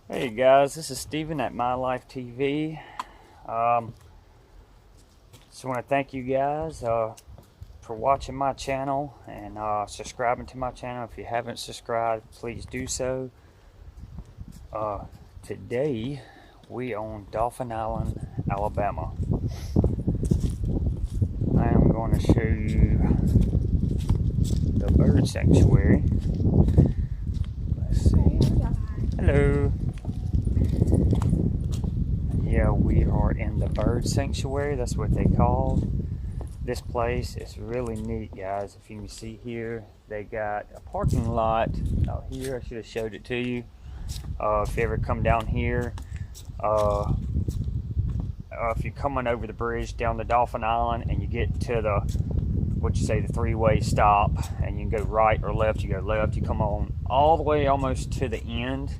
Hey guys, this is Steven at My Life TV. Just want to thank you guys for watching my channel and subscribing to my channel. If you haven't subscribed, please do so. Today we on Dauphin Island, Alabama. I am going to show you the bird sanctuary. Let's see. Hello. Yeah, we are in the bird sanctuary. That's what they call this place. It's really neat, guys. If you can see here, they got a parking lot out here. I should have showed it to you. If you ever come down here, if you're coming over the bridge down the Dauphin Island and you get to the three-way stop, and you can go right or left, you go left, you come on all the way almost to the end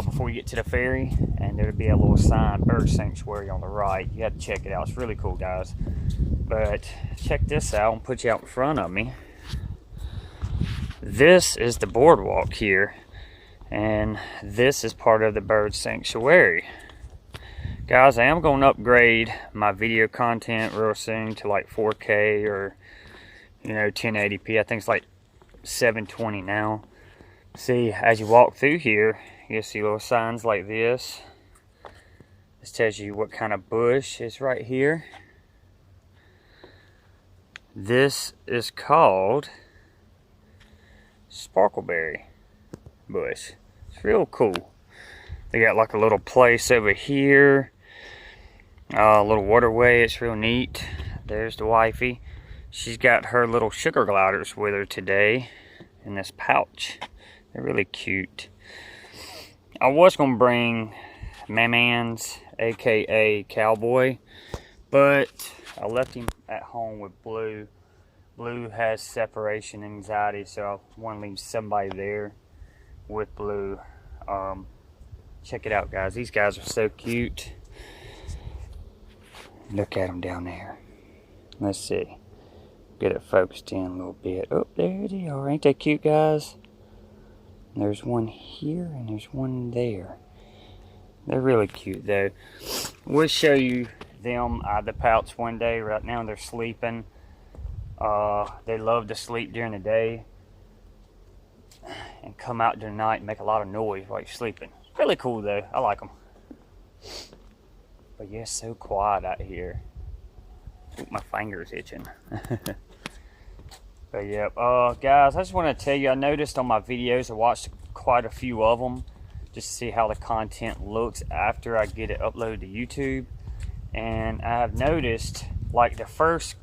before you get to the ferry, and there'll be a little sign, bird sanctuary, on the right. You have to check it out. It's really cool, guys. But check this out. I'll put you out in front of me. This is the boardwalk here, and this is part of the bird sanctuary. Guys, I am going to upgrade my video content real soon to like 4K or 1080p. I think it's like 720 now. See, as you walk through here, you'll see little signs like this. This tells you what kind of bush is right here. This is called sparkleberry bush. It's real cool. They got like a little place over here, a little waterway. It's real neat. There's the wifey. She's got her little sugar gliders with her today in this pouch. They're really cute. I was gonna bring Mamans, aka Cowboy, but I left him at home with Blue. Blue has separation anxiety, so I want to leave somebody there with Blue. Check it out, guys. These guys are so cute. Look at them down there. Let's see. Get it focused in a little bit. Oh, there they are. Ain't they cute, guys? There's one here and there's one there. They're really cute, though. We'll show you them out of the pouch one day. Right now they're sleeping. They love to sleep during the day and come out during the night and make a lot of noise while you're sleeping. Really cool, though. I like them. But yeah, it's so quiet out here. Ooh, my finger's itching. But yeah, guys, I just want to tell you, I noticed on my videos, I watched quite a few of them just to see how the content looks after I get it uploaded to YouTube. And I've noticed, like, the first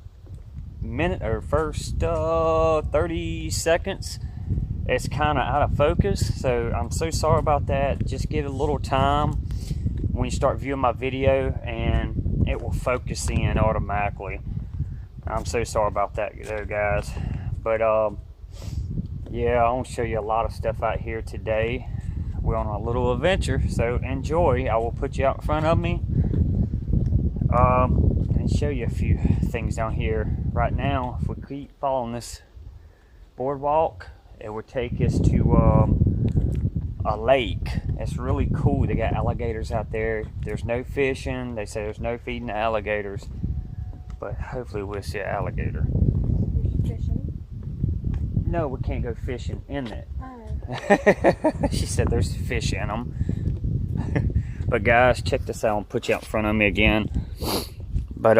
minute or first 30 seconds, it's kind of out of focus. So I'm so sorry about that. Just give it a little time when you start viewing my video, and it will focus in automatically. I'm so sorry about that there, guys. But yeah, I want to show you a lot of stuff out here today. We're on a little adventure, so enjoy. I will put you out in front of me and show you a few things down here. Right now, if we keep following this boardwalk, it would take us to a lake. It's really cool. They got alligators out there. There's no fishing. They say there's no feeding the alligators, but hopefully we'll see an alligator. Fishing? No, we can't go fishing in it. Oh. She said there's fish in them. But guys, check this out. I'll put you out in front of me again. But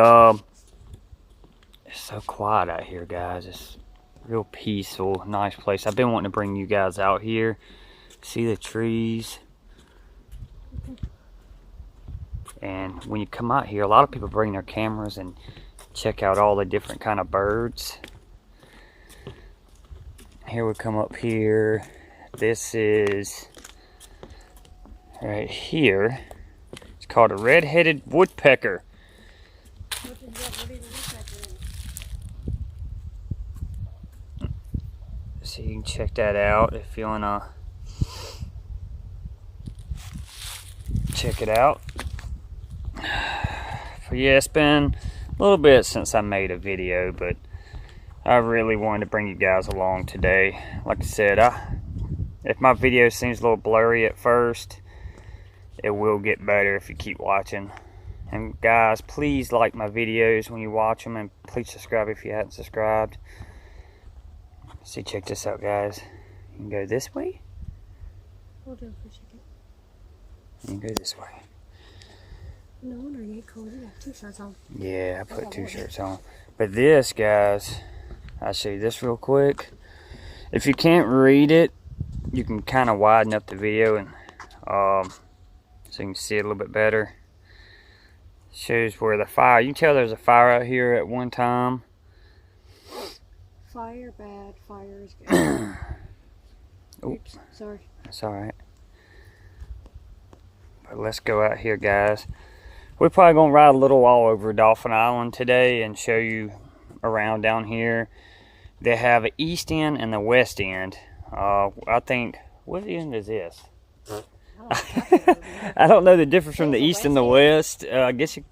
it's so quiet out here, guys. It's real peaceful, nice place. I've been wanting to bring you guys out here. See the trees. And when you come out here, a lot of people bring their cameras and check out all the different kind of birds. Here we come up here. This is right here. It's called a red-headed woodpecker. What is that? What is a woodpecker? So you can check that out if you wanna check it out. But yeah, it's been a little bit since I made a video, but I really wanted to bring you guys along today. Like I said, If my video seems a little blurry at first, it will get better if you keep watching. And guys, please like my videos when you watch them, and please subscribe if you haven't subscribed. See, check this out, guys. You can go this way. Hold on for a second. You can go this way. No wonder you get cold. You got 2 shirts on. Yeah, I put 2 shirts on. But this, guys, I'll show you this real quick. If you can't read it, you can kind of widen up the video and so you can see it a little bit better. Shows where the fire. You can tell there's a fire out here at one time. Fire bad, fire is good. Oops. Sorry. That's alright. But let's go out here, guys. We're probably going to ride a little all over Dauphin Island today and show you around down here. They have an east end and the west end. I think, what end is this? I don't know the difference from the east and the west. I guess you,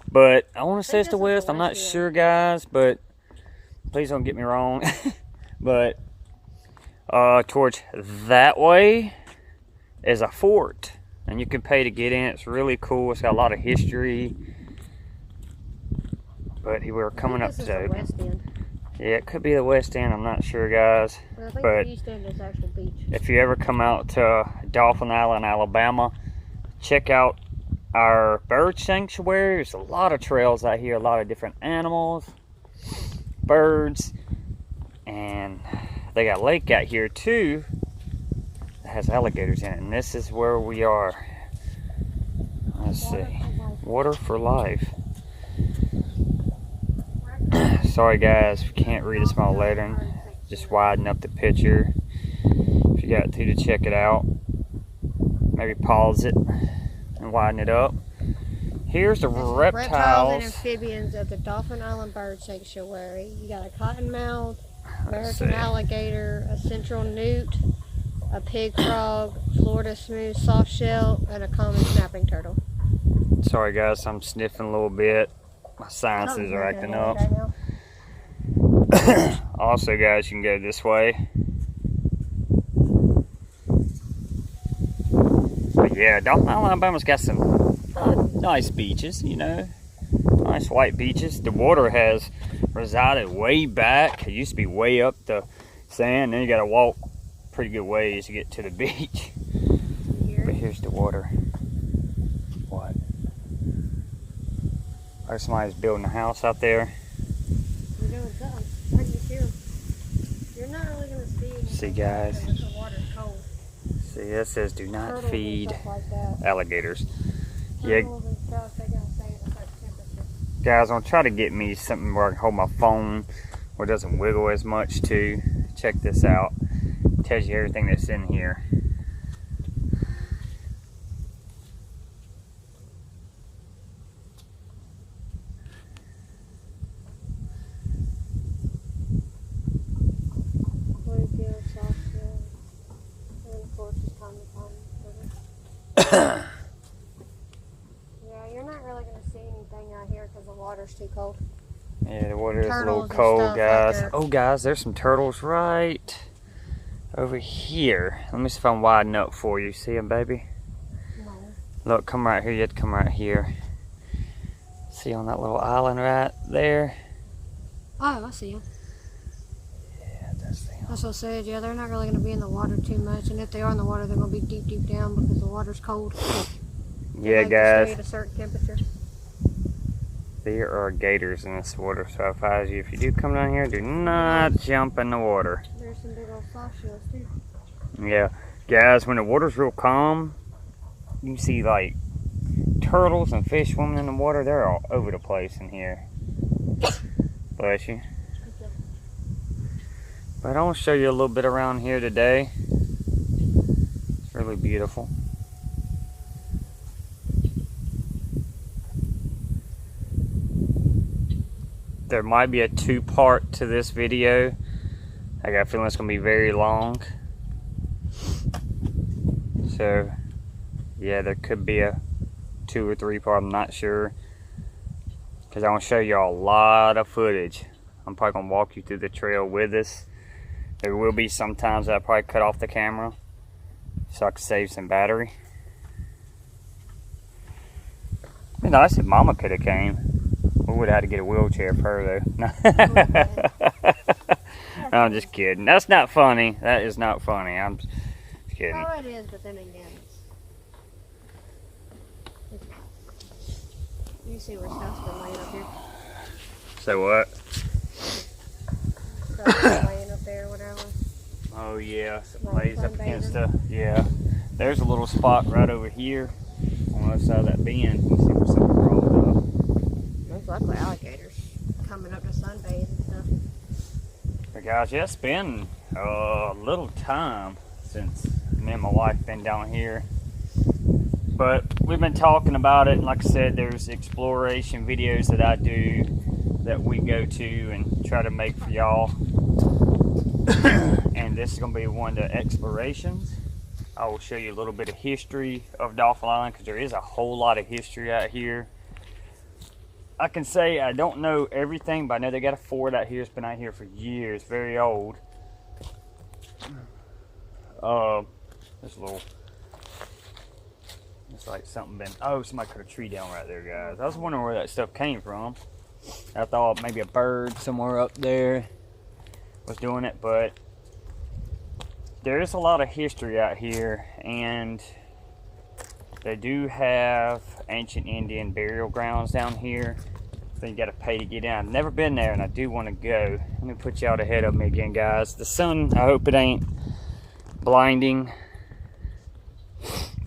but I want to say it's the west. I'm not sure, guys, but please don't get me wrong. But towards that way is a fort, and you can pay to get in. It's really cool. It's got a lot of history. But we're coming up to the west end. Yeah, it could be the west end. I'm not sure, guys. Well, I think but the east end is actual beach. If you ever come out to Dauphin Island, Alabama, check out our bird sanctuary. There's a lot of trails out here, a lot of different animals, birds, and they got a lake out here too that has alligators in it. And this is where we are. Let's see. Water for life. Sorry guys, if you can't read a small lettering, just widen up the picture. If you got to check it out, maybe pause it and widen it up. Here's the reptiles and amphibians of the Dauphin Island Bird Sanctuary. You got a cottonmouth, American alligator, a central newt, a pig frog, Florida smooth softshell, and a common snapping turtle. Sorry guys, I'm sniffing a little bit. My sinuses are acting up. Also guys, you can go this way. But yeah, Dauphin Island, Alabama's got some nice beaches, you know. Nice white beaches. The water has resided way back. It used to be way up the sand. Then you gotta walk pretty good ways to get to the beach. But here's the water. What? Or somebody's building a house out there. You're doing something. How do you feel? You're not really going to see anything. See guys. Because the water's cold. See, it says do not Turtles feed and stuff like that. alligators. Turtles and stuff, they gotta stay at a certain temperature. Guys, I'm trying to get me something where I can hold my phone where it doesn't wiggle as much too. Check this out. It tells you everything that's in here. Yeah, you're not really going to see anything out here because the water's too cold. Yeah, the water is a little Turtles and cold, stuff guys. like Oh, guys, there's some turtles right over here. Let me see if I'm widen up for you. See them, baby? No. Look, come right here. You have to come right here. See on that little island right there? Oh, I see them. Yeah, that's them. That's what I said. Yeah, they're not really going to be in the water too much. And if they are in the water, they're going to be deep, deep down because the water's cold. Yeah, like guys. To stay at a certain temperature. There are gators in this water, so I advise you, if you do come down here, do not jump in the water. There's some big old soft shells too. Yeah, guys, when the water's real calm, you can see like turtles and fish swimming in the water. They're all over the place in here. Bless you. But I want to show you a little bit around here today. It's really beautiful. There might be a two-part to this video. I got a feeling it's going to be very long. So, yeah, there could be a 2 or 3 part, I'm not sure. Because I want to show you a lot of footage. I'm probably going to walk you through the trail with us. There will be some times that I probably cut off the camera. so I could save some battery. It'd be nice if Mama could have came. We would have had to get a wheelchair for her though. No, I'm just kidding. That's not funny. That is not funny. I'm just kidding. Oh, it is, but then again, you see where stuff's been laying up here. So what? Stuff's been laying up there, whatever. Oh yeah, some Like lays up against sunbathing. the, yeah. There's a little spot right over here on the other side of that bend. You can see where something rolled up. Most likely alligators coming up to sunbathe and stuff. But guys, yeah, it's been a little time since me and my wife been down here. But we've been talking about it, and like I said, there's exploration videos that I do that we go to and try to make for y'all. And this is going to be one of the explorations. I will show you a little bit of history of Dauphin Island, because there is a whole lot of history out here. I can say I don't know everything, but I know they got a fort out here. It's been out here for years, very old. There's a little, it's like something been, oh, somebody cut a tree down right there, guys. I was wondering where that stuff came from. I thought maybe a bird somewhere up there was doing it, but there is a lot of history out here, and they do have ancient Indian burial grounds down here. So you gotta pay to get in. I've never been there, and I do want to go. Let me put you out ahead of me again, guys. The sun, I hope it ain't blinding,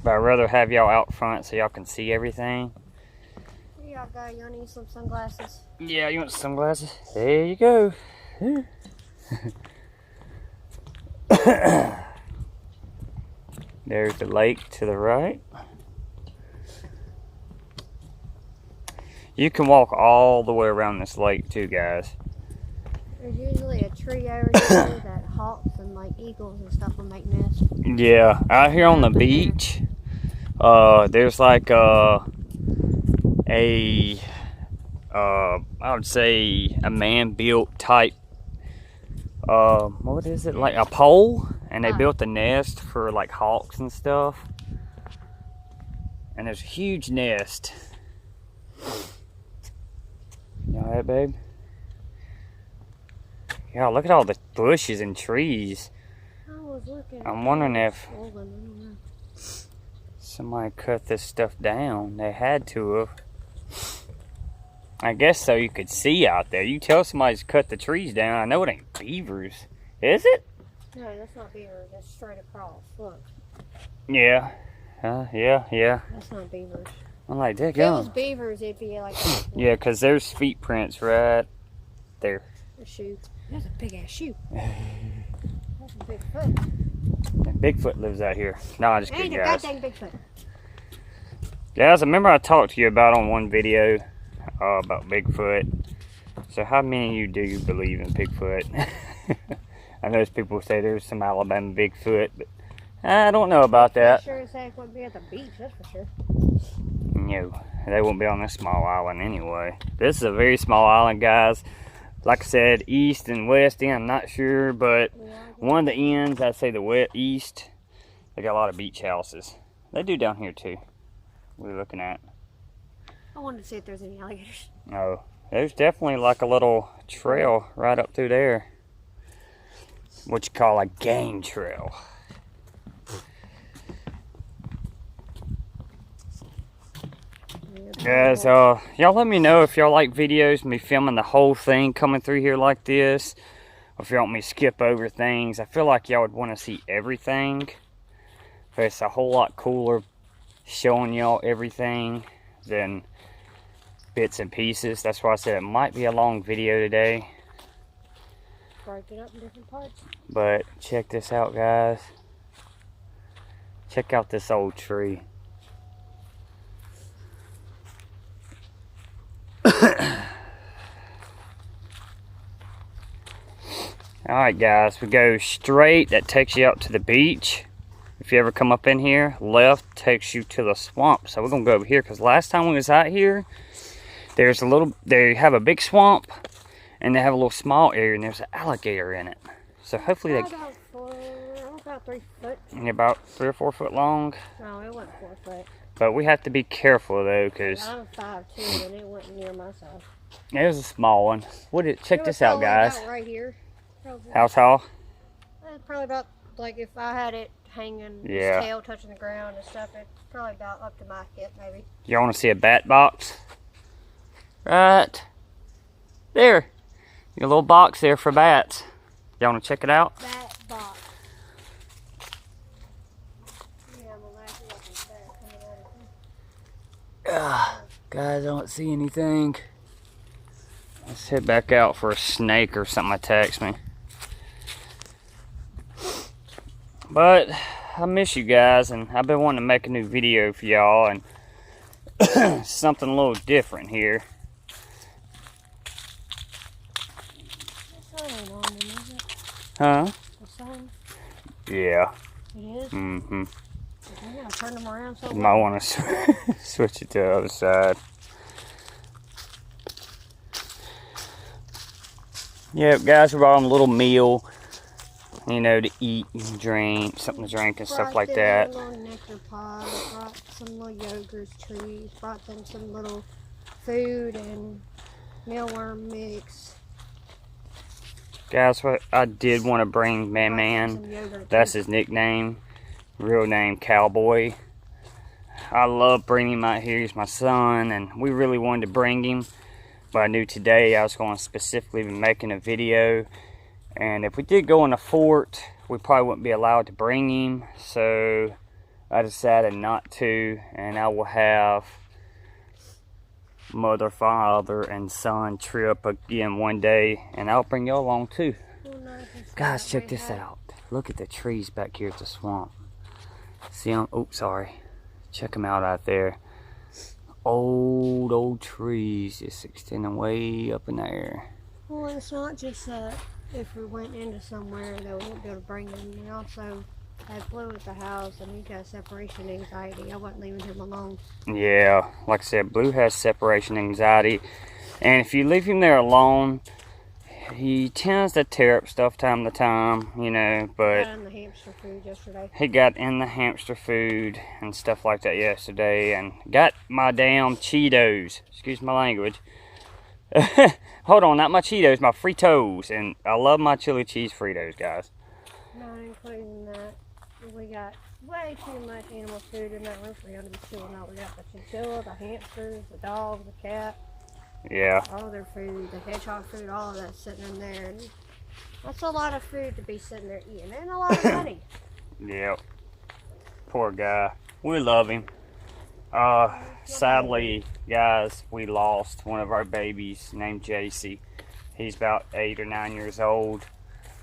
but I'd rather have y'all out front so y'all can see everything. Here y'all go, y'all need some sunglasses. Yeah, you want sunglasses? There you go. There's the lake to the right. You can walk all the way around this lake too, guys. There's usually a tree over here that hawks and like eagles and stuff will make nests. Yeah, out here on the beach, there's like I would say a man-built type, what is it, like a pole, and they built a nest for like hawks and stuff. And there's a huge nest. You all right, babe? Yeah, look at all the bushes and trees. I was looking. I'm wondering if I don't know. somebody cut this stuff down. They had to have. I guess so you could see out there. You tell somebody's cut the trees down. I know it ain't beavers. Is it? No, that's not beaver. That's straight across. Look. Yeah. Yeah. That's not beavers. I'm like, there If it was go. beavers, it'd be like Yeah, because there's feet prints right there. a shoe. That's a big ass shoe. That's a big foot. And Bigfoot lives out here. No, I just Ain't kidding, a guys. goddamn Bigfoot. Guys, I remember I talked to you about on one video about Bigfoot. So how many of you do you believe in Bigfoot? I know people say there's some Alabama Bigfoot, but I don't know about that. Sure as heck wouldn't be at the beach, that's for sure. No, they won't be on this small island anyway. This is a very small island, guys. Like I said, east and west end, I'm not sure, but one of the ends, I'd say the east, they got a lot of beach houses. They do down here too. We're looking at. I wanted to see if there's any alligators. Oh, there's definitely like a little trail right up through there. What you call a game trail. Guys, y'all let me know if y'all like videos, me filming the whole thing coming through here like this. Or if y'all want me to skip over things. I feel like y'all would want to see everything. But it's a whole lot cooler showing y'all everything than bits and pieces. That's why I said it might be a long video today. Break it up in different parts. But check this out, guys. Check out this old tree. Alright guys, we go straight, that takes you out to the beach. If you ever come up in here, left takes you to the swamp. So we're gonna go over here, because last time we was out here, there's a little, they have a big swamp and they have a little small area and there's an alligator in it. So hopefully they, I don't About 3 foot. About 3 or 4 foot long. No, it wasn't 4 foot. But we have to be careful though, because I'm 5'2", and it wasn't near my size. it was a small one. Check this out, guys. About right here. Probably. How tall? Probably about, like, if I had it hanging, Yeah. its tail touching the ground and stuff, it's probably about up to my hip, maybe. Y'all want to see a bat box? Right there. Your little box there for bats. Y'all want to check it out? Bat box. Yeah, I'm gonna laugh at that. Guys, I don't see anything. Let's head back out for a snake or something that text me. But I miss you guys, and I've been wanting to make a new video for y'all, and something a little different here. The sun ain't on them, is it? Huh? The sun? Yeah. It is? Mm-hmm. I'm gonna turn them around so You might want to switch it to the other side. Yep, guys, we're on a little meal, you know, to eat and drink, something to drink and stuff like that. Brought them a little nectar pot, brought some little yogurt trees, brought them some little food and mealworm mix. Guys, what I did want to bring Man, that's his nickname, real name Cowboy. I love bringing him out here, he's my son, and we really wanted to bring him. But I knew today I was going to specifically be making a video. And if we did go in a fort, we probably wouldn't be allowed to bring him. So I decided not to. And I will have mother, father, and son trip again one day. And I'll bring y'all along too. Guys, check this out. Look at the trees back here at the swamp. See them? Oh, sorry. Check them out there. Old trees just extending way up in the air. Well, it's not just that if we went into somewhere that we wouldn't be able to bring him. We also had Blue at the house, and he got separation anxiety. I wasn't leaving him alone. Yeah, like I said, Blue has separation anxiety, and if you leave him there alone, he tends to tear up stuff time to time, you know, but... He got in the hamster food yesterday. He got in the hamster food and stuff like that yesterday, and got my damn Cheetos. Excuse my language. Hold on, not my Cheetos, my Fritos, and I love my chili cheese Fritos, guys. Not including that. We got way too much animal food in that room for him to be chewing out. We got the chinchilla, the hamsters, the dog, the cat. Yeah. All of their food, the hedgehog food, all of that's sitting in there. And that's a lot of food to be sitting there eating, and a lot of money. Yep. Poor guy. We love him. Sadly, guys, we lost one of our babies named JC. He's about 8 or 9 years old,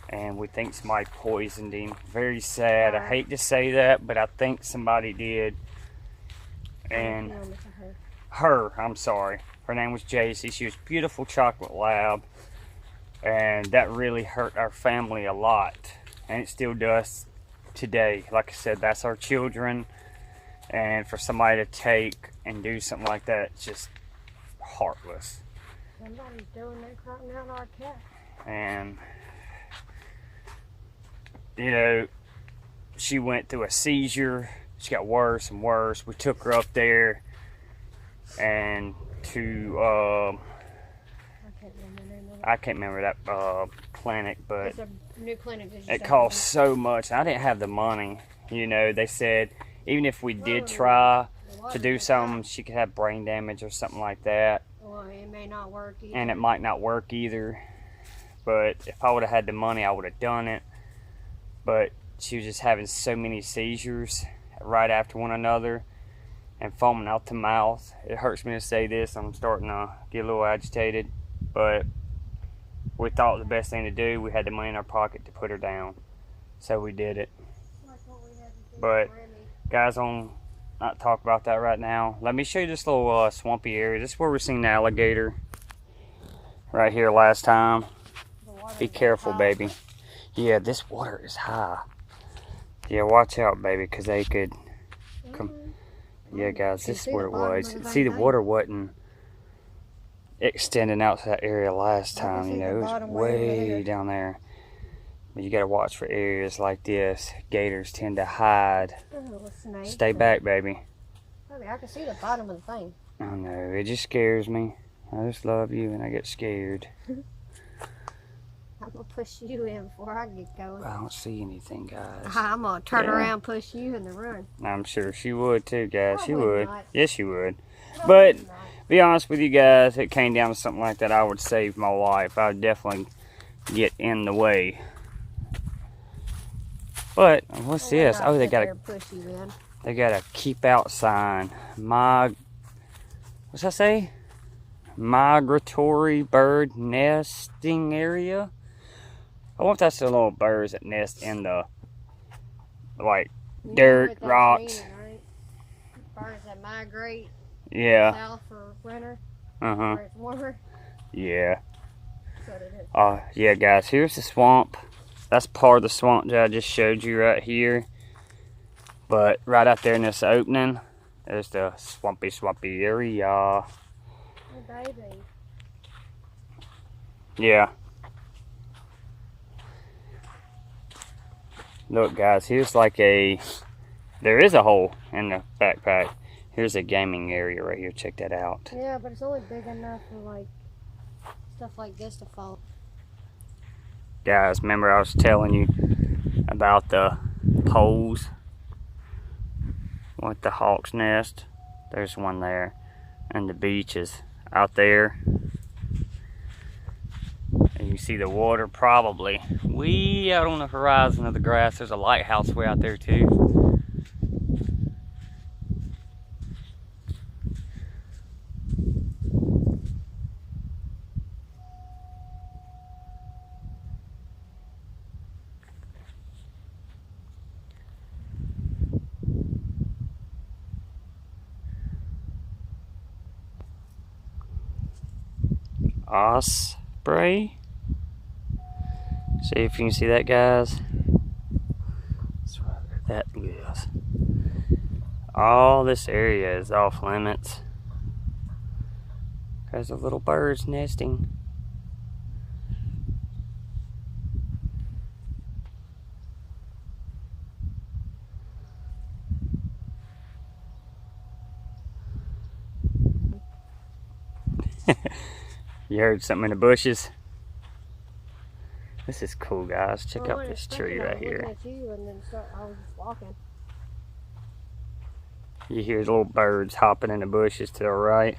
and we think somebody poisoned him. Very sad. I hate to say that, but I think somebody did. And I'm sorry. Her name was JC. She was a beautiful chocolate lab, and that really hurt our family a lot, and it still does today. Like I said, that's our children, and for somebody to take and do something like that, it's just heartless. Somebody's doing that crying out our cat. And you know, she went through a seizure. She got worse and worse. We took her up there and to I can't remember that clinic, but it's a new clinic it cost so much. I didn't have the money. You know, they said even if we did try to do something, she could have brain damage or something like that. Well, it may not work either. And it might not work either. But if I would have had the money, I would have done it. But she was just having so many seizures right after one another and foaming out the mouth. It hurts me to say this. I'm starting to get a little agitated. But we thought it was the best thing to do. We had the money in our pocket to put her down. So we did it. But guys, I'm not talk about that right now. Let me show you this little swampy area. This is where we seen the alligator right here last time. Be careful, baby. Yeah, this water is high. Yeah, watch out, baby, because they could come. Yeah, guys, this is where it was. See, the water wasn't extending out to that area last time. You know, it was way down there. But you gotta watch for areas like this. Gators tend to hide. Oh, a snake. Stay back, baby. Baby, I can see the bottom of the thing. I know, it just scares me. I just love you and I get scared. I'm gonna push you in before I get going. I don't see anything, guys. I'm gonna turn around, push you, and then run. I'm sure she would too, guys. She would. Not. Yes, she would. No, But not. be honest with you guys, if it came down to something like that, I would save my life. I would definitely get in the way. But what's this? Oh, they got a keep out sign. What's that say? Migratory bird nesting area. I wonder if that's the little birds that nest in the like dirt, rocks. Meaning, right? Birds that migrate south for winter. Where it's warmer. Yeah. That's what it is. Yeah, guys. Here's the swamp. That's part of the swamp that I just showed you right here. But right out there in this opening, there's the swampy area. Oh, baby. Yeah. Look, guys, here's like there is a hole in the backpack. Here's a gaming area right here. Check that out. Yeah, but it's only big enough for like stuff like this to fall. Guys, remember I was telling you about the poles with the hawk's nest? There's one there. And the beach is out there. And you see the water probably way out on the horizon of the grass. There's a lighthouse way out there too. Osprey. See if you can see that, guys. That's right there. That is. All this area is off limits. There's the little birds nesting. You heard something in the bushes? This is cool, guys. Check out this tree right here. At you and then I was just walking. You hear little birds hopping in the bushes to the right.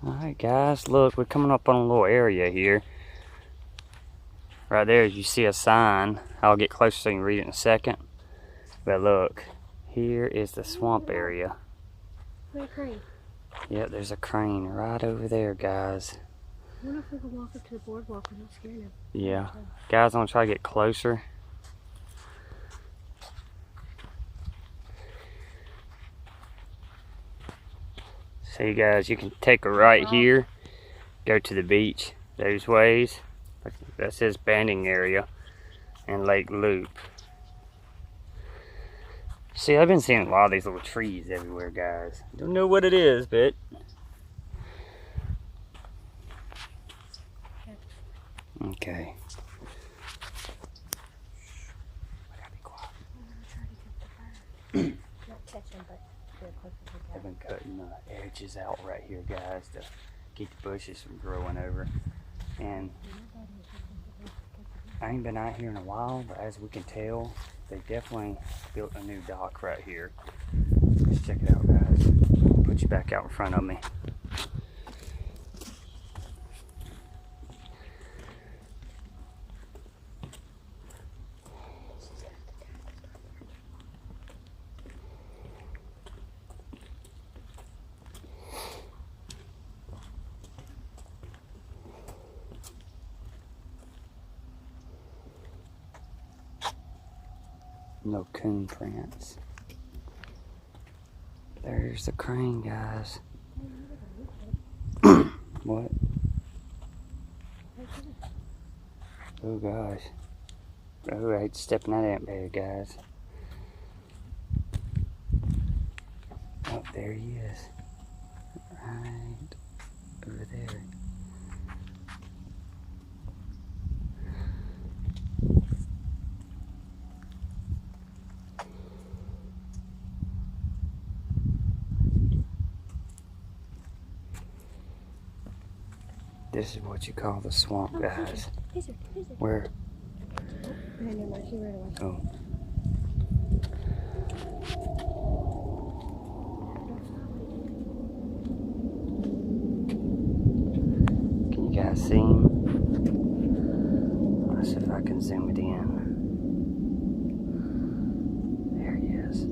Alright, guys, look, we're coming up on a little area here. Right there, you see a sign. I'll get closer so you can read it in a second. But look, here is the swamp area. Where's a crane? Yep, there's a crane right over there, guys. I wonder if we can walk up to the boardwalk and not scare them. Yeah. Guys, I'm going to try to get closer. So you guys, you can take a right here, go to the beach those ways. That says banding area and Lake Loop. See, I've been seeing a lot of these little trees everywhere, guys. Don't know what it is, but okay. I gotta be quiet. Not catching, but they're close to the I've been cutting the edges out right here, guys, to keep the bushes from growing over. And I ain't been out here in a while, but as we can tell, they definitely built a new dock right here. Let's check it out, guys. Put you back out in front of me. No coon prints. There's the crane, guys. What? Oh gosh. Oh, I hate stepping that ant bed, guys. Oh, there he is. Right over there. This is what you call the swamp, guys. Where? Oh. Can you guys see him? Let's see if I can zoom it in. There he is.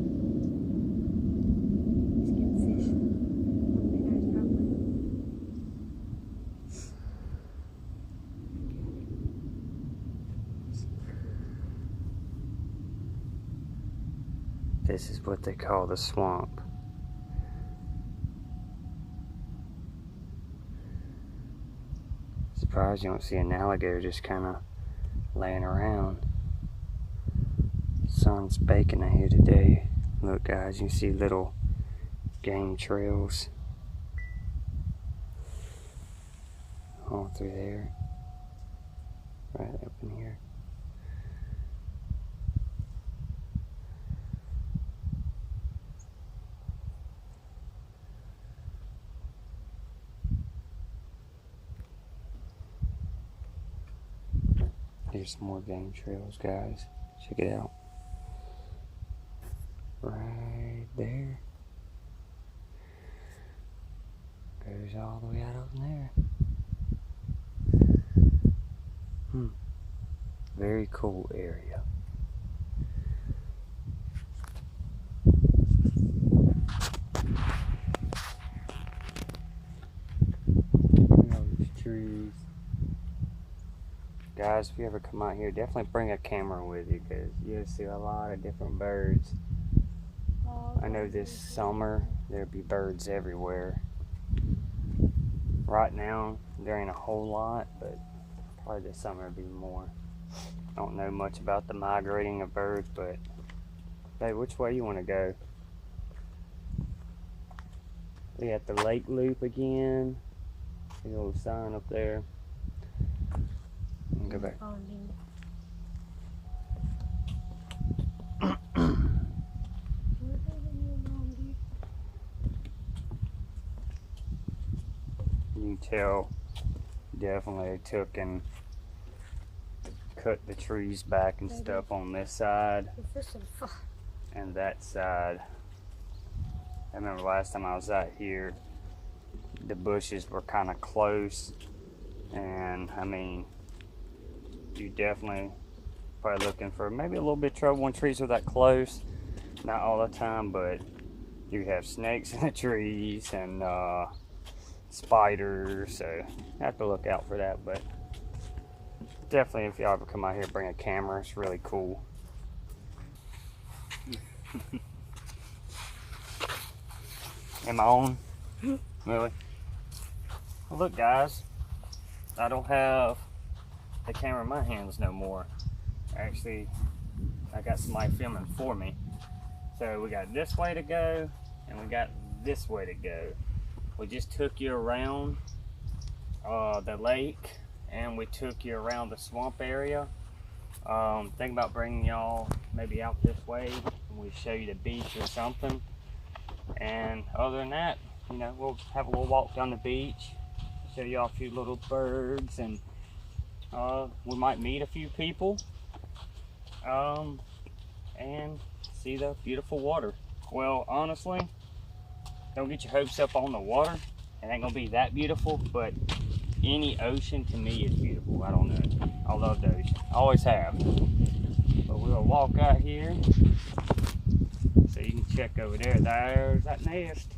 This is what they call the swamp. Surprised you don't see an alligator just kind of laying around. Sun's baking out here today. Look, guys, you see little game trails all through there, right up in here. Here's some more game trails, guys. Check it out. Right there. Goes all the way out up in there. Very cool area. Look at all these trees. Guys, if you ever come out here, definitely bring a camera with you because you'll see a lot of different birds. I know this summer there'll be birds everywhere. Right now there ain't a whole lot, but probably this summer will be more. I don't know much about the migrating of birds, but hey, which way you want to go? We got the lake loop again. See the little sign up there. Go back. You can tell definitely they took and cut the trees back and stuff on this side and that side. I remember last time I was out here, the bushes were kind of close, and I mean, you definitely probably looking for maybe a little bit of trouble when trees are that close. Not all the time, but you have snakes in the trees and spiders, so you have to look out for that. But definitely, if y'all ever come out here, bring a camera. It's really cool. Am I on? Really? Well, look, guys, I don't have the camera in my hands no more. Actually, I got somebody filming for me. So we got this way to go and we got this way to go. We just took you around the lake and we took you around the swamp area. Think about bringing y'all maybe out this way and we show you the beach or something. And other than that, you know, we'll have a little walk down the beach, show y'all a few little birds, and we might meet a few people and see the beautiful water. Well, honestly, don't get your hopes up on the water. It ain't gonna be that beautiful, but any ocean to me is beautiful. I don't know. I love the ocean. I always have. But we'll walk out here so you can check over there. There's that nest.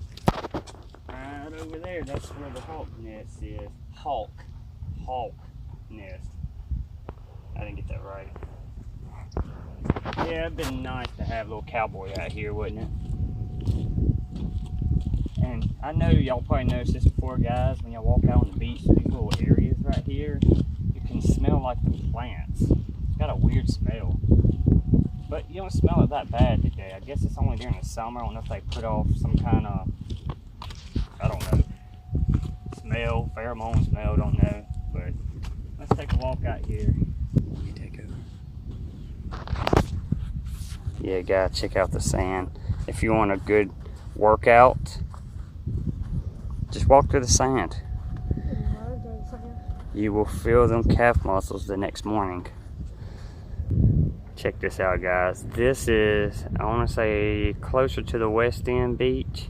Right over there. That's where the hawk nest is. Hawk nest. I didn't get that right. Yeah, it'd been nice to have a little cowboy out here, wouldn't it? And I know y'all probably noticed this before, guys. When y'all walk out on the beach, these little areas right here, you can smell like the plants. It's got a weird smell. But you don't smell it that bad today. I guess it's only during the summer. I don't know if they put off some kind of, I don't know, smell, pheromone smell, don't know. But let's take a walk out here. You take over. Yeah, guys, check out the sand. If you want a good workout, just walk through the sand. You will feel them calf muscles the next morning. Check this out, guys. This is, I want to say, closer to the West End beach.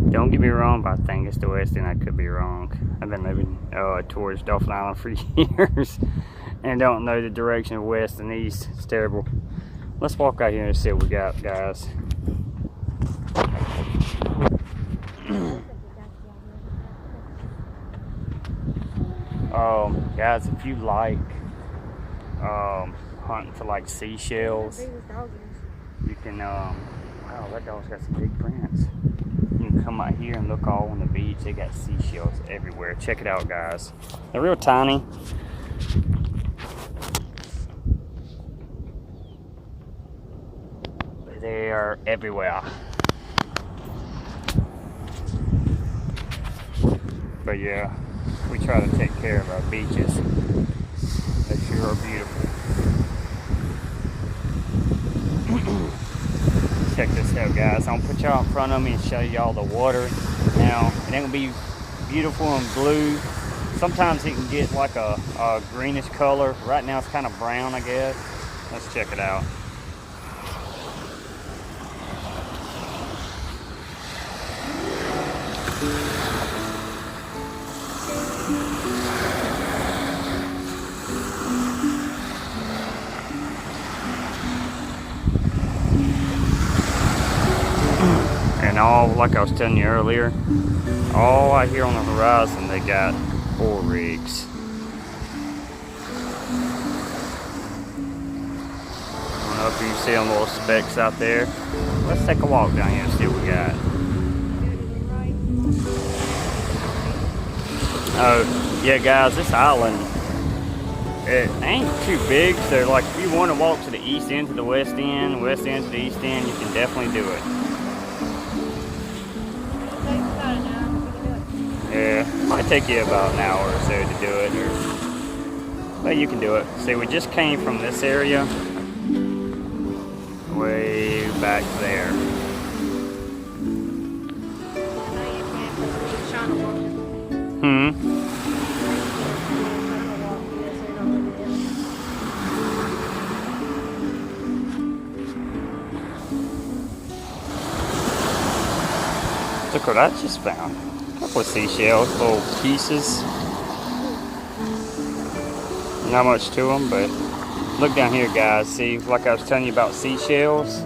Don't get me wrong, but I think it's the West End. I could be wrong. I've been living towards Dauphin Island for years and don't know the direction of west and east. It's terrible. Let's walk out here and see what we got, guys. Guys, if you like hunting for like seashells, you can wow, that dog's got some big prints. You can come out here and look all on the beach. They got seashells everywhere. Check it out, guys. They're real tiny. But they are everywhere. But yeah, we try to take care of our beaches. They sure are beautiful. Check this out, guys. I'm gonna put y'all in front of me and show y'all the water. Now, it ain't gonna be beautiful and blue. Sometimes it can get like a greenish color. Right now it's kind of brown, I guess. Let's check it out. And all, like I was telling you earlier, all out here on the horizon, they got oil rigs. I don't know if you can see them little specks out there. Let's take a walk down here and see what we got. Oh, yeah, guys, this island, it ain't too big. So, like, if you want to walk to the east end to the west end to the east end, you can definitely do it. Yeah, might take you about an hour or so to do it, but you can do it. See, we just came from this area way back there. Look what I just found. Couple of seashells, little pieces. Not much to them, but look down here, guys. See, like I was telling you about seashells.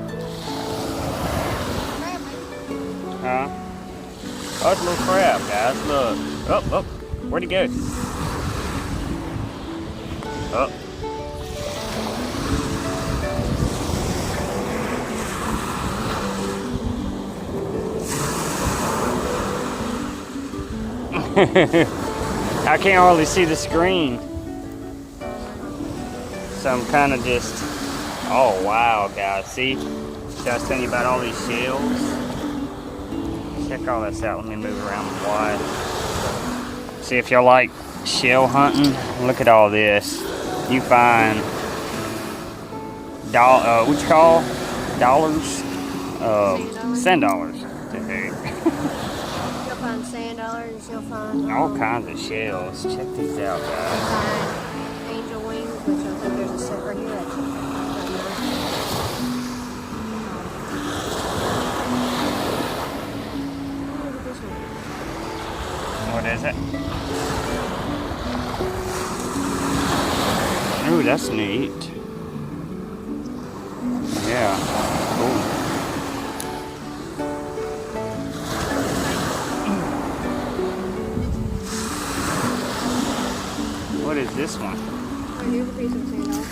Huh? Oh, it's a little crab, guys. Look. Oh, where'd he go? Oh. I can't hardly see the screen, so I'm kind of just, oh wow, guys, see, so I was telling you about all these shells. Check all this out. Let me move around wide. See, if y'all like shell hunting, look at all this. You find what you call dollars, sand dollars. Find sand dollars, you'll find all kinds of shells. Check these out, guys. You'll find angel wings, which I think there's a set right here. What is it? Ooh, that's neat. Yeah. Cool. What is this one? Here's a piece of sand dollar.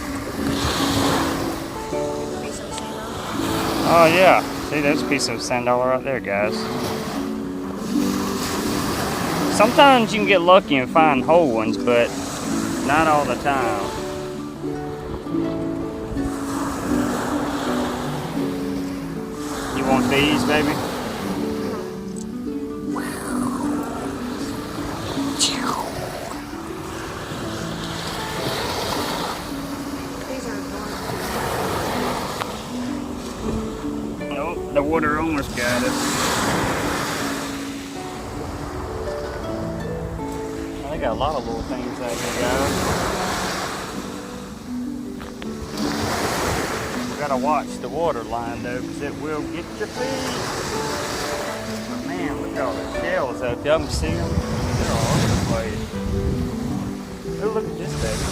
Oh yeah, see, there's a piece of sand dollar right there, guys. Sometimes you can get lucky and find whole ones, but not all the time. You want these, baby? Nope, the water almost got us. They got a lot of little things out here, guys. We gotta watch the water line though, because it will get your feet. But man, look at all the shells out there. Y'all can see them. They're all over the place. Oh, look at this baby.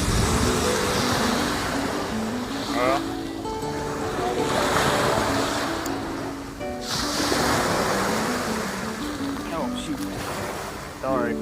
Oh shoot. Sorry.